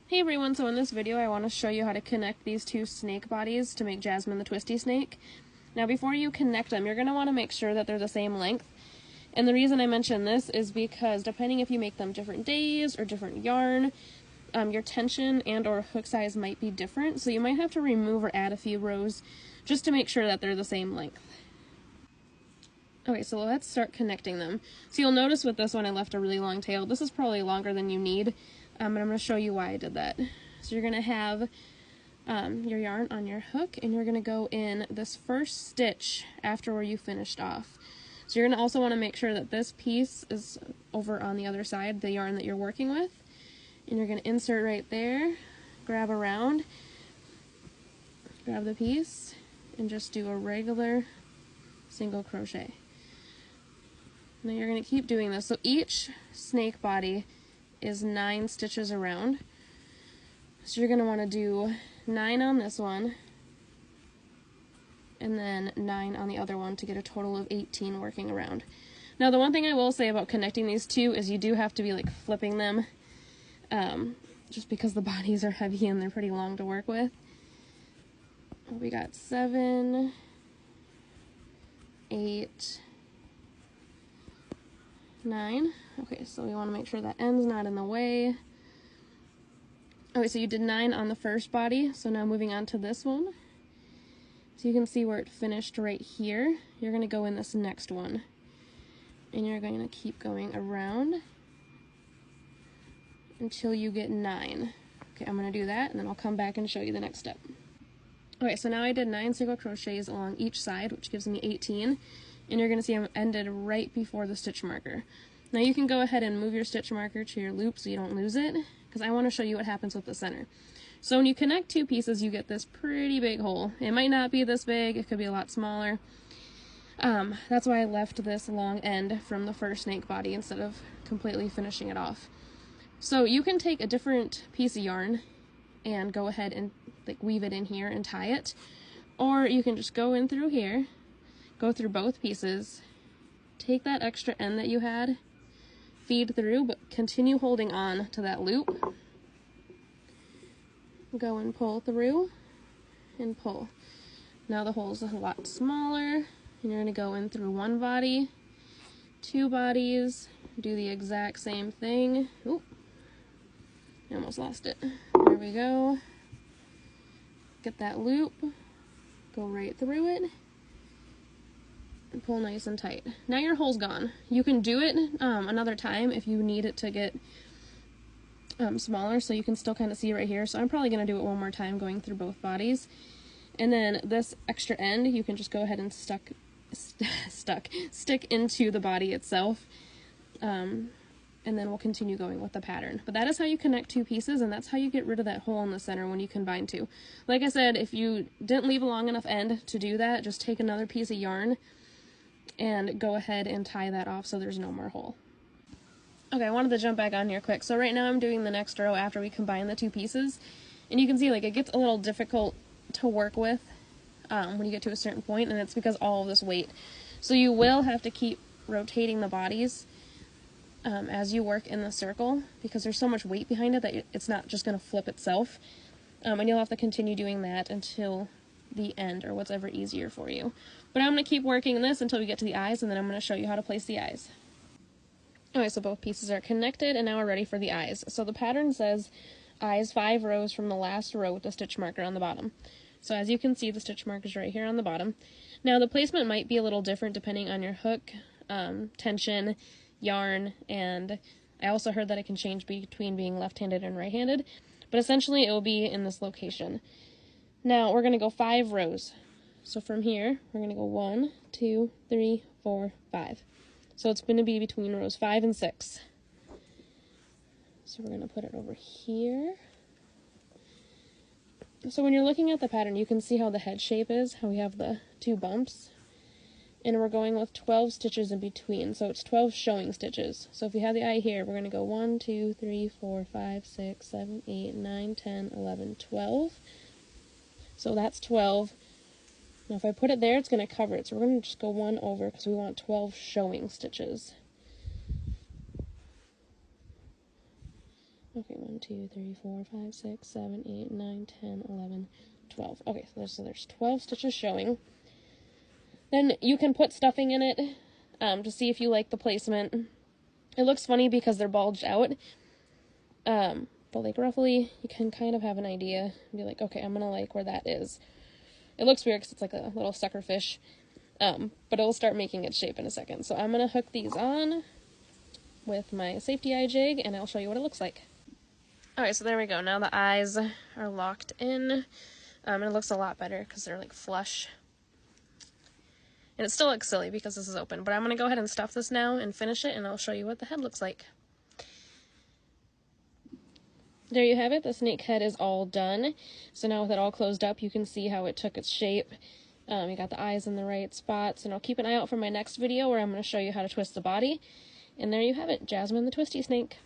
Hey everyone, so in this video I want to show you how to connect these two snake bodies to make Jasmine the Twisty snake. Now before you connect them, you're going to want to make sure that they're the same length. And the reason I mention this is because depending if you make them different days or different yarn, your tension and or hook size might be different, so you might have to remove or add a few rows just to make sure that they're the same length. Okay, so let's start connecting them. So you'll notice with this one I left a really long tail. This is probably longer than you need. And I'm going to show you why I did that. So you're going to have your yarn on your hook, and you're going to go in this first stitch after where you finished off. So you're going to also want to make sure that this piece is over on the other side, the yarn that you're working with. And you're going to insert right there, grab around, grab the piece, and just do a regular single crochet. Now you're going to keep doing this. So each snake body is 9 stitches around. So you're going to want to do 9 on this one and then 9 on the other one to get a total of 18 working around. Now the one thing I will say about connecting these two is you do have to be like flipping them just because the bodies are heavy and they're pretty long to work with. We got 7, 8, 9. Okay, so we want to make sure that end's not in the way. Okay, so you did 9 on the first body, so now moving on to this one. So you can see where it finished right here. You're going to go in this next one. And you're going to keep going around until you get 9. Okay, I'm going to do that, and then I'll come back and show you the next step. Okay, so now I did 9 single crochets along each side, which gives me 18. And you're going to see I'm ended right before the stitch marker. Now you can go ahead and move your stitch marker to your loop so you don't lose it, because I want to show you what happens with the center. So when you connect two pieces, you get this pretty big hole. It might not be this big, it could be a lot smaller. That's why I left this long end from the first snake body instead of completely finishing it off. So you can take a different piece of yarn and go ahead and like weave it in here and tie it, or you can just go in through here, go through both pieces, take that extra end that you had, feed through, but continue holding on to that loop. Go and pull through and pull. Now the hole's a lot smaller, and you're going to go in through one body, 2 bodies, do the exact same thing. Oop, I almost lost it. There we go. Get that loop, go right through it, and pull nice and tight. Now your hole's gone. You can do it another time if you need it to get smaller, so you can still kind of see right here. So I'm probably going to do it one more time going through both bodies. And then this extra end you can just go ahead and stick into the body itself. And then we'll continue going with the pattern. But that is how you connect two pieces, and that's how you get rid of that hole in the center when you combine two. Like I said, if you didn't leave a long enough end to do that, just take another piece of yarn and go ahead and tie that off so there's no more hole. Okay, I wanted to jump back on here quick. So right now I'm doing the next row after we combine the two pieces, and you can see like it gets a little difficult to work with when you get to a certain point, and it's because all of this weight. So you will have to keep rotating the bodies as you work in the circle, because there's so much weight behind it that it's not just going to flip itself, and you'll have to continue doing that until the end, or whatever easier for you. But I'm going to keep working this until we get to the eyes, and then I'm going to show you how to place the eyes. Okay, so both pieces are connected, and now we're ready for the eyes. So the pattern says eyes 5 rows from the last row with the stitch marker on the bottom. So as you can see, the stitch marker is right here on the bottom. Now the placement might be a little different depending on your hook, tension, yarn, and I also heard that it can change between being left-handed and right-handed, but essentially it will be in this location. Now we're going to go 5 rows. So from here, we're going to go 1, 2, 3, 4, 5. So it's going to be between rows 5 and 6. So we're going to put it over here. So when you're looking at the pattern, you can see how the head shape is, how we have the 2 bumps. And we're going with 12 stitches in between, so it's 12 showing stitches. So if you have the eye here, we're going to go 1, 2, 3, 4, 5, 6, 7, 8, 9, 10, 11, 12. So that's 12. Now if I put it there, it's going to cover it, so we're going to just go 1 over because we want 12 showing stitches. Okay, 1, 2, 3, 4, 5, 6, 7, 8, 9, 10, 11, 12. Okay, so there's 12 stitches showing. Then you can put stuffing in it to see if you like the placement. It looks funny because they're bulged out. But like roughly, you can kind of have an idea and be like, okay, I'm gonna like where that is. It looks weird because it's like a little sucker fish. But it'll start making its shape in a second. So I'm gonna hook these on with my safety eye jig, and I'll show you what it looks like. Alright, so there we go. Now the eyes are locked in. And it looks a lot better because they're like flush. And it still looks silly because this is open, but I'm going to go ahead and stuff this now and finish it, and I'll show you what the head looks like. There you have it. The snake head is all done. So now with it all closed up, you can see how it took its shape. You got the eyes in the right spots, and I'll keep an eye out for my next video where I'm going to show you how to twist the body. And there you have it, Jasmine the Twisty snake.